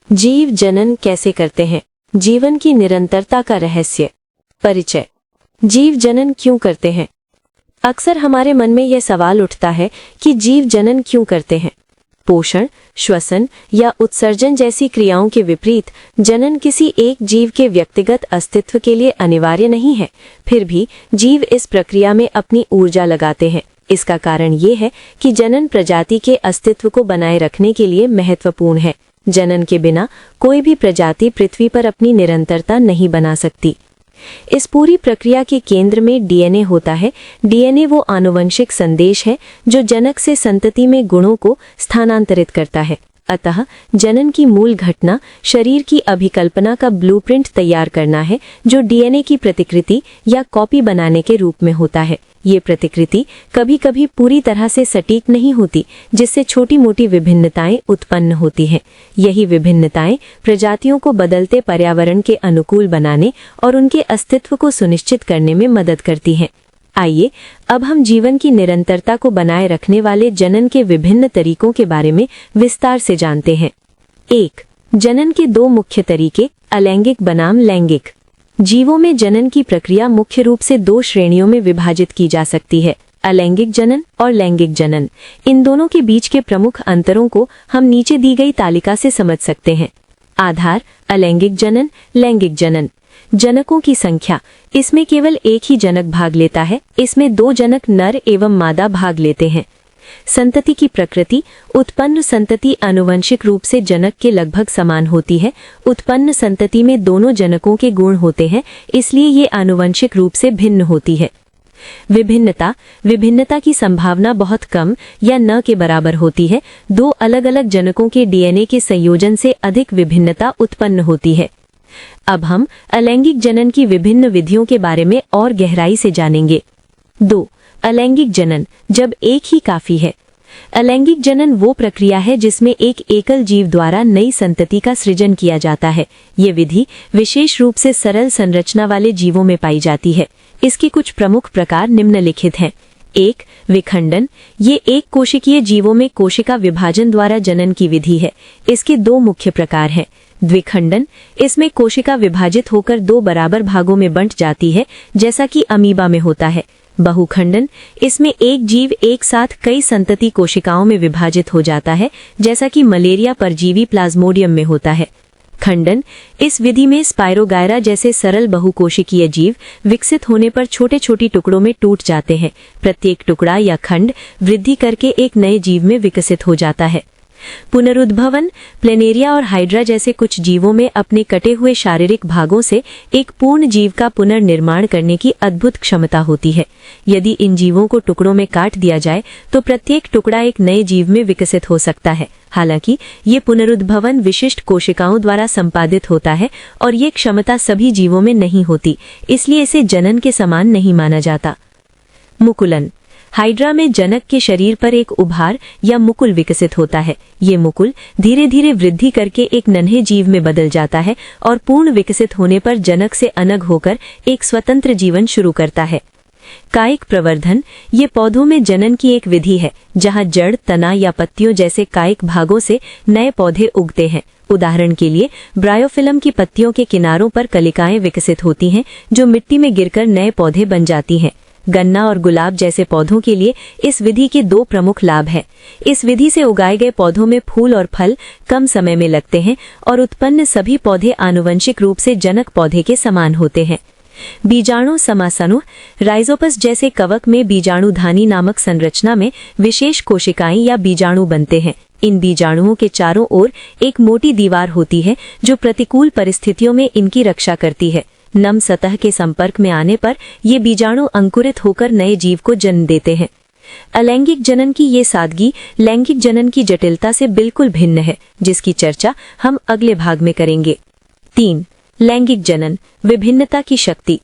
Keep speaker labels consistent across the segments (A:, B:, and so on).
A: जीव जनन कैसे करते हैं? जीवन की निरंतरता का रहस्य। परिचय। जीव जनन क्यों करते हैं? अक्सर हमारे मन में यह सवाल उठता है कि जीव जनन क्यों करते हैं। पोषण, श्वसन या उत्सर्जन जैसी क्रियाओं के विपरीत जनन किसी एक जीव के व्यक्तिगत अस्तित्व के लिए अनिवार्य नहीं है। फिर भी जीव इस प्रक्रिया में अपनी ऊर्जा लगाते हैं। इसका कारण ये है कि जनन प्रजाति के अस्तित्व को बनाए रखने के लिए महत्वपूर्ण है। जनन के बिना कोई भी प्रजाति पृथ्वी पर अपनी निरंतरता नहीं बना सकती। इस पूरी प्रक्रिया के केंद्र में डीएनए होता है। डीएनए वो आनुवंशिक संदेश है जो जनक से संतति में गुणों को स्थानांतरित करता है। अतः जनन की मूल घटना शरीर की अभिकल्पना का ब्लूप्रिंट तैयार करना है, जो डीएनए की प्रतिकृति या कॉपी बनाने के रूप में होता है। ये प्रतिकृति कभी कभी पूरी तरह से सटीक नहीं होती, जिससे छोटी मोटी विभिन्नताएं उत्पन्न होती हैं। यही विभिन्नताएं प्रजातियों को बदलते पर्यावरण के अनुकूल बनाने और उनके अस्तित्व को सुनिश्चित करने में मदद करती हैं। आइए अब हम जीवन की निरंतरता को बनाए रखने वाले जनन के विभिन्न तरीकों के बारे में विस्तार से जानते हैं। 1. जनन के दो मुख्य तरीके, अलैंगिक बनाम लैंगिक। जीवों में जनन की प्रक्रिया मुख्य रूप से दो श्रेणियों में विभाजित की जा सकती है, अलैंगिक जनन और लैंगिक जनन। इन दोनों के बीच के प्रमुख अंतरों को हम नीचे दी गई तालिका से समझ सकते हैं। आधार: अलैंगिक जनन, लैंगिक जनन। जनकों की संख्या: इसमें केवल एक ही जनक भाग लेता है। इसमें दो जनक नर एवं मादा भाग लेते हैं। संतति की प्रकृति: उत्पन्न संतति आनुवंशिक रूप से जनक के लगभग समान होती है। उत्पन्न संतति में दोनों जनकों के गुण होते हैं, इसलिए ये आनुवंशिक रूप से भिन्न होती है। विभिन्नता: विभिन्नता की संभावना बहुत कम या न के बराबर होती है। दो अलग अलग जनकों के डीएनए के संयोजन से अधिक विभिन्नता उत्पन्न होती है। अब हम अलैंगिक जनन की विभिन्न विधियों के बारे में और गहराई से जानेंगे। 2. अलैंगिक जनन, जब एक ही काफी है। अलैंगिक जनन वो प्रक्रिया है जिसमें एक एकल जीव द्वारा नई संतति का सृजन किया जाता है। ये विधि विशेष रूप से सरल संरचना वाले जीवों में पाई जाती है। इसके कुछ प्रमुख प्रकार निम्नलिखित हैं। 1. विखंडन। ये एक कोशिकीय जीवों में कोशिका विभाजन द्वारा जनन की विधि है। इसके दो मुख्य प्रकार हैं। द्विखंडन: इसमें कोशिका विभाजित होकर दो बराबर भागों में बंट जाती है, जैसा कि अमीबा में होता है। बहुखंडन: इसमें एक जीव एक साथ कई संतति कोशिकाओं में विभाजित हो जाता है, जैसा कि मलेरिया परजीवी प्लाज्मोडियम में होता है। खंडन: इस विधि में स्पाइरोगायरा जैसे सरल बहुकोशिकीय जीव विकसित होने पर छोटे छोटे टुकड़ों में टूट जाते हैं। प्रत्येक टुकड़ा या खंड वृद्धि करके एक नए जीव में विकसित हो जाता है। पुनरुद्भवन: प्लेनेरिया और हाइड्रा जैसे कुछ जीवों में अपने कटे हुए शारीरिक भागों से एक पूर्ण जीव का पुनर्निर्माण करने की अद्भुत क्षमता होती है। यदि इन जीवों को टुकड़ों में काट दिया जाए तो प्रत्येक टुकड़ा एक नए जीव में विकसित हो सकता है। हालांकि ये पुनरुद्भवन विशिष्ट कोशिकाओं द्वारा संपादित होता है और ये क्षमता सभी जीवों में नहीं होती, इसलिए इसे जनन के समान नहीं माना जाता। मुकुलन: हाइड्रा में जनक के शरीर पर एक उभार या मुकुल विकसित होता है। ये मुकुल धीरे धीरे वृद्धि करके एक नन्हे जीव में बदल जाता है और पूर्ण विकसित होने पर जनक से अलग होकर एक स्वतंत्र जीवन शुरू करता है। कायिक प्रवर्धन: ये पौधों में जनन की एक विधि है, जहां जड़, तना या पत्तियों जैसे कायिक भागों से नए पौधे उगते हैं। उदाहरण के लिए ब्रायोफिलम की पत्तियों के किनारों पर कलिकाएं विकसित होती हैं, जो मिट्टी में गिरकर नए पौधे बन जाती हैं। गन्ना और गुलाब जैसे पौधों के लिए इस विधि के दो प्रमुख लाभ हैं। इस विधि से उगाए गए पौधों में फूल और फल कम समय में लगते हैं और उत्पन्न सभी पौधे आनुवंशिक रूप से जनक पौधे के समान होते हैं। बीजाणु समासनुः: राइजोपस जैसे कवक में बीजाणुधानी नामक संरचना में विशेष कोशिकाएं या बीजाणु बनते हैं। इन बीजाणुओं के चारों ओर एक मोटी दीवार होती है जो प्रतिकूल परिस्थितियों में इनकी रक्षा करती है। नम सतह के संपर्क में आने पर ये बीजाणु अंकुरित होकर नए जीव को जन्म देते हैं। अलैंगिक जनन की ये सादगी लैंगिक जनन की जटिलता से बिल्कुल भिन्न है, जिसकी चर्चा हम अगले भाग में करेंगे। 3. लैंगिक जनन, विभिन्नता की शक्ति।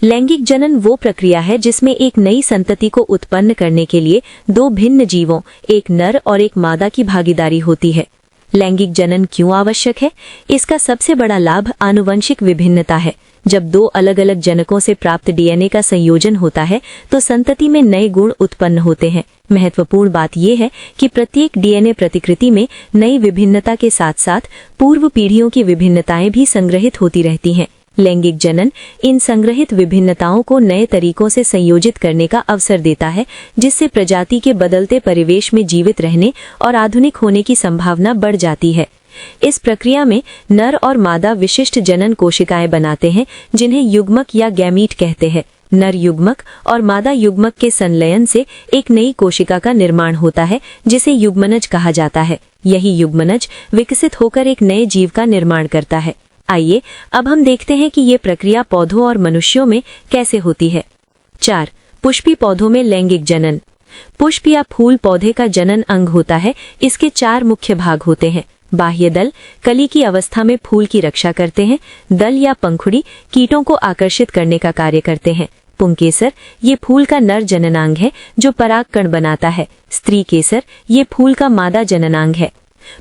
A: लैंगिक जनन वो प्रक्रिया है जिसमें एक नई संतति को उत्पन्न करने के लिए दो भिन्न जीवों, एक नर और एक मादा की भागीदारी होती है। लैंगिक जनन क्यों आवश्यक है? इसका सबसे बड़ा लाभ आनुवंशिक विभिन्नता है। जब दो अलग अलग जनकों से प्राप्त डीएनए का संयोजन होता है तो संतति में नए गुण उत्पन्न होते हैं। महत्वपूर्ण बात यह है कि प्रत्येक डीएनए प्रतिकृति में नई विभिन्नता के साथ साथ पूर्व पीढ़ियों की विभिन्नताएं भी संग्रहित होती रहती हैं। लैंगिक जनन इन संग्रहित विभिन्नताओं को नए तरीकों से संयोजित करने का अवसर देता है, जिससे प्रजाति के बदलते परिवेश में जीवित रहने और आधुनिक होने की संभावना बढ़ जाती है। इस प्रक्रिया में नर और मादा विशिष्ट जनन कोशिकाएं बनाते हैं, जिन्हें युग्मक या गैमीट कहते हैं। नर युग्मक और मादा युग्मक के संलयन से एक नई कोशिका का निर्माण होता है, जिसे युग्मनज कहा जाता है। यही युग्मनज विकसित होकर एक नए जीव का निर्माण करता है। आइए अब हम देखते हैं कि ये प्रक्रिया पौधों और मनुष्यों में कैसे होती है। 4. पुष्पी पौधों में लैंगिक जनन। पुष्प या फूल पौधे का जनन अंग होता है। इसके 4 मुख्य भाग होते हैं। बाह्य दल कली की अवस्था में फूल की रक्षा करते हैं। दल या पंखुड़ी कीटों को आकर्षित करने का कार्य करते हैं। पुंकेसर ये फूल का नर जननांग है जो परागकण बनाता है। स्त्री केसर ये फूल का मादा जननांग है।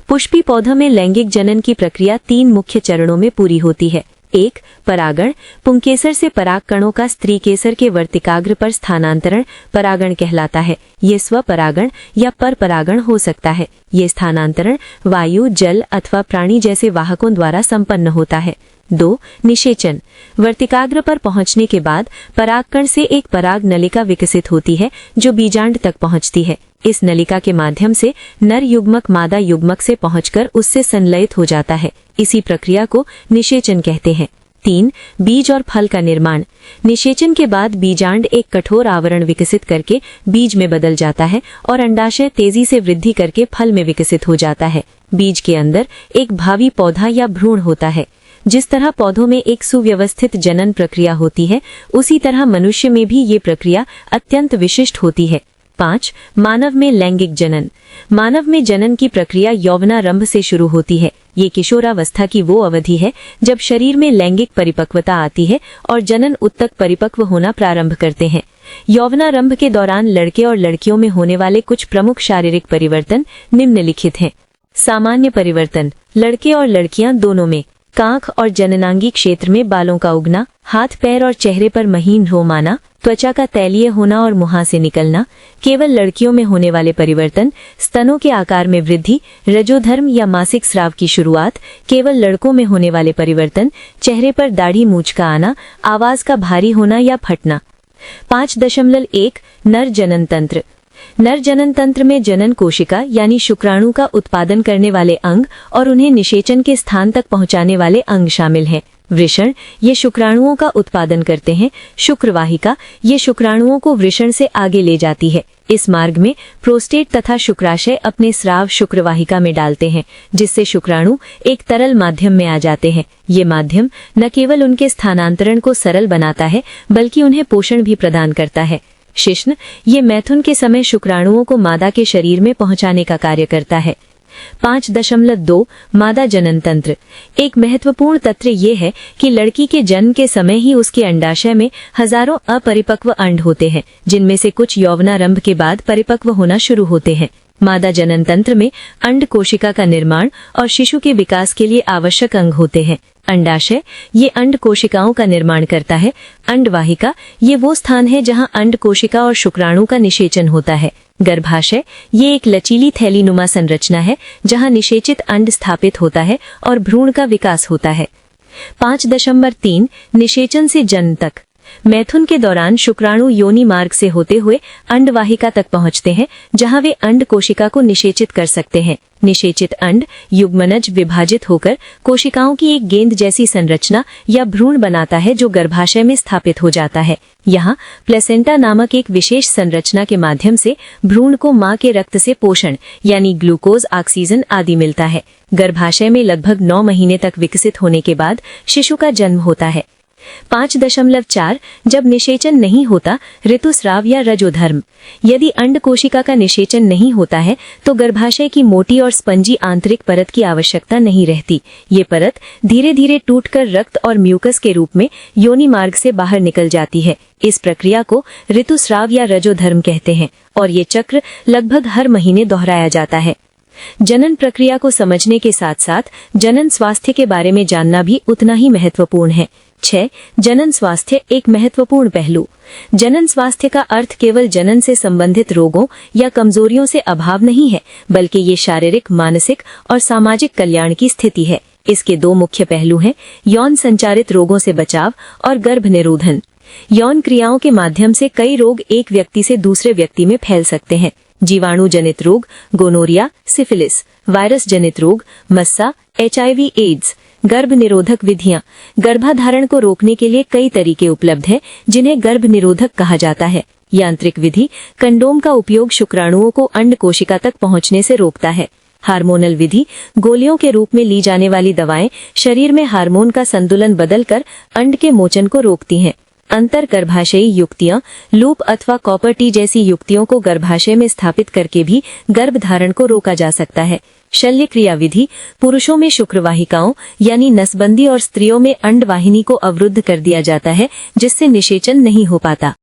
A: पुष्पी पौधों में लैंगिक जनन की प्रक्रिया 3 मुख्य चरणों में पूरी होती है। 1. परागण। पुंकेसर से परागकणों का स्त्री केसर के वर्तिकाग्र पर स्थानांतरण परागण कहलाता है। ये स्वपरागण या परपरागण हो सकता है। ये स्थानांतरण वायु, जल अथवा प्राणी जैसे वाहकों द्वारा संपन्न होता है। 2. निषेचन। वर्तिकाग्र पर पहुंचने के बाद परागकण से एक पराग नलिका विकसित होती है जो बीजांड तक पहुंचती है। इस नलिका के माध्यम से नर युग्मक मादा युग्मक से पहुंचकर उससे संलयित हो जाता है। इसी प्रक्रिया को निषेचन कहते हैं। 3. बीज और फल का निर्माण। निषेचन के बाद बीजांड एक कठोर आवरण विकसित करके बीज में बदल जाता है और अंडाशय तेजी से वृद्धि करके फल में विकसित हो जाता है। बीज के अंदर एक भावी पौधा या भ्रूण होता है। जिस तरह पौधों में एक सुव्यवस्थित जनन प्रक्रिया होती है, उसी तरह मनुष्य में भी ये प्रक्रिया अत्यंत विशिष्ट होती है। 5. मानव में लैंगिक जनन। मानव में जनन की प्रक्रिया यौवनारंभ से शुरू होती है। ये किशोरावस्था की वो अवधि है जब शरीर में लैंगिक परिपक्वता आती है और जनन उत्तक परिपक्व होना प्रारंभ करते हैं। यौवनारंभ के दौरान लड़के और लड़कियों में होने वाले कुछ प्रमुख शारीरिक परिवर्तन निम्नलिखित हैं। सामान्य परिवर्तन। लड़के और लड़कियां दोनों में कांख और जननांगी क्षेत्र में बालों का उगना, हाथ पैर और चेहरे पर महीन रोम आना, त्वचा का तैलीय होना और मुहासे निकलना। केवल लड़कियों में होने वाले परिवर्तन, स्तनों के आकार में वृद्धि, रजोधर्म या मासिक स्राव की शुरुआत। केवल लड़कों में होने वाले परिवर्तन, चेहरे पर दाढ़ी मूंछ का आना, आवाज का भारी होना या फटना। 5.1 नर जनन तंत्र। नर जनन तंत्र में जनन कोशिका यानी शुक्राणु का उत्पादन करने वाले अंग और उन्हें निषेचन के स्थान तक पहुंचाने वाले अंग शामिल हैं। वृषण ये शुक्राणुओं का उत्पादन करते हैं। शुक्रवाहिका ये शुक्राणुओं को वृषण से आगे ले जाती है। इस मार्ग में प्रोस्टेट तथा शुक्राशय अपने स्राव शुक्रवाहिका में डालते हैं, जिससे शुक्राणु एक तरल माध्यम में आ जाते हैं। ये माध्यम न केवल उनके स्थानांतरण को सरल बनाता है, बल्कि उन्हें पोषण भी प्रदान करता है। शिश्न ये मैथुन के समय शुक्राणुओं को मादा के शरीर में पहुंचाने का कार्य करता है। 5.2 मादा जनन तंत्र। एक महत्वपूर्ण तथ्य ये है कि लड़की के जन्म के समय ही उसके अंडाशय में हजारों अपरिपक्व अंड होते हैं, जिनमें से कुछ यौवनारंभ के बाद परिपक्व होना शुरू होते हैं। मादा जनन तंत्र में अंड कोशिका का निर्माण और शिशु के विकास के लिए आवश्यक अंग होते हैं। अंडाशय ये अंड कोशिकाओं का निर्माण करता है। अंडवाहिका ये वो स्थान है जहां अंड कोशिका और शुक्राणु का निषेचन होता है। गर्भाशय ये एक लचीली थैलीनुमा संरचना है जहां निषेचित अंड स्थापित होता है और भ्रूण का विकास होता है। 5.3 निषेचन से जन्म तक। मैथुन के दौरान शुक्राणु योनि मार्ग से होते हुए अंडवाहिका तक पहुंचते हैं, जहां वे अंड कोशिका को निषेचित कर सकते हैं। निषेचित अंड युग्मनज विभाजित होकर कोशिकाओं की एक गेंद जैसी संरचना या भ्रूण बनाता है, जो गर्भाशय में स्थापित हो जाता है। यहाँ प्लेसेंटा नामक एक विशेष संरचना के माध्यम से भ्रूण को मां के रक्त से पोषण यानी ग्लूकोज, ऑक्सीजन आदि मिलता है। गर्भाशय में लगभग 9 महीने तक विकसित होने के बाद शिशु का जन्म होता है। 5.4 जब निषेचन नहीं होता, ऋतुस्राव या रजोधर्म। यदि अंड कोशिका का निषेचन नहीं होता है तो गर्भाशय की मोटी और स्पंजी आंतरिक परत की आवश्यकता नहीं रहती। ये परत धीरे धीरे टूटकर रक्त और म्यूकस के रूप में योनि मार्ग से बाहर निकल जाती है। इस प्रक्रिया को ऋतुस्राव या रजोधर्म कहते हैं और ये चक्र लगभग हर महीने दोहराया जाता है। जनन प्रक्रिया को समझने के साथ साथ जनन स्वास्थ्य के बारे में जानना भी उतना ही महत्वपूर्ण है। 6. जनन स्वास्थ्य एक महत्वपूर्ण पहलू। जनन स्वास्थ्य का अर्थ केवल जनन से संबंधित रोगों या कमजोरियों से अभाव नहीं है, बल्कि ये शारीरिक, मानसिक और सामाजिक कल्याण की स्थिति है। इसके 2 मुख्य पहलू हैं, यौन संचारित रोगों से बचाव और गर्भ निरोधन। यौन क्रियाओं के माध्यम से कई रोग एक व्यक्ति से दूसरे व्यक्ति में फैल सकते हैं। जीवाणु जनित रोग, गोनोरिया, सिफिलिस, वायरस जनित रोग, मस्सा, HIV, एड्स। गर्भ निरोधक विधियां। गर्भाधारण को रोकने के लिए कई तरीके उपलब्ध हैं, जिन्हें गर्भ निरोधक कहा जाता है। यांत्रिक विधि, कंडोम का उपयोग शुक्राणुओं को अंड कोशिका तक पहुंचने से रोकता है। हार्मोनल विधि, गोलियों के रूप में ली जाने वाली दवाएं शरीर में हार्मोन का संतुलन बदलकर अंड के मोचन को रोकती हैं। अंतर गर्भाशयी युक्तियां, लूप अथवा कॉपर टी जैसी युक्तियों को गर्भाशय में स्थापित करके भी गर्भधारण को रोका जा सकता है। शल्य क्रिया विधि, पुरुषों में शुक्रवाहिकाओं यानी नसबंदी और स्त्रियों में अंडवाहिनी को अवरुद्ध कर दिया जाता है, जिससे निषेचन नहीं हो पाता।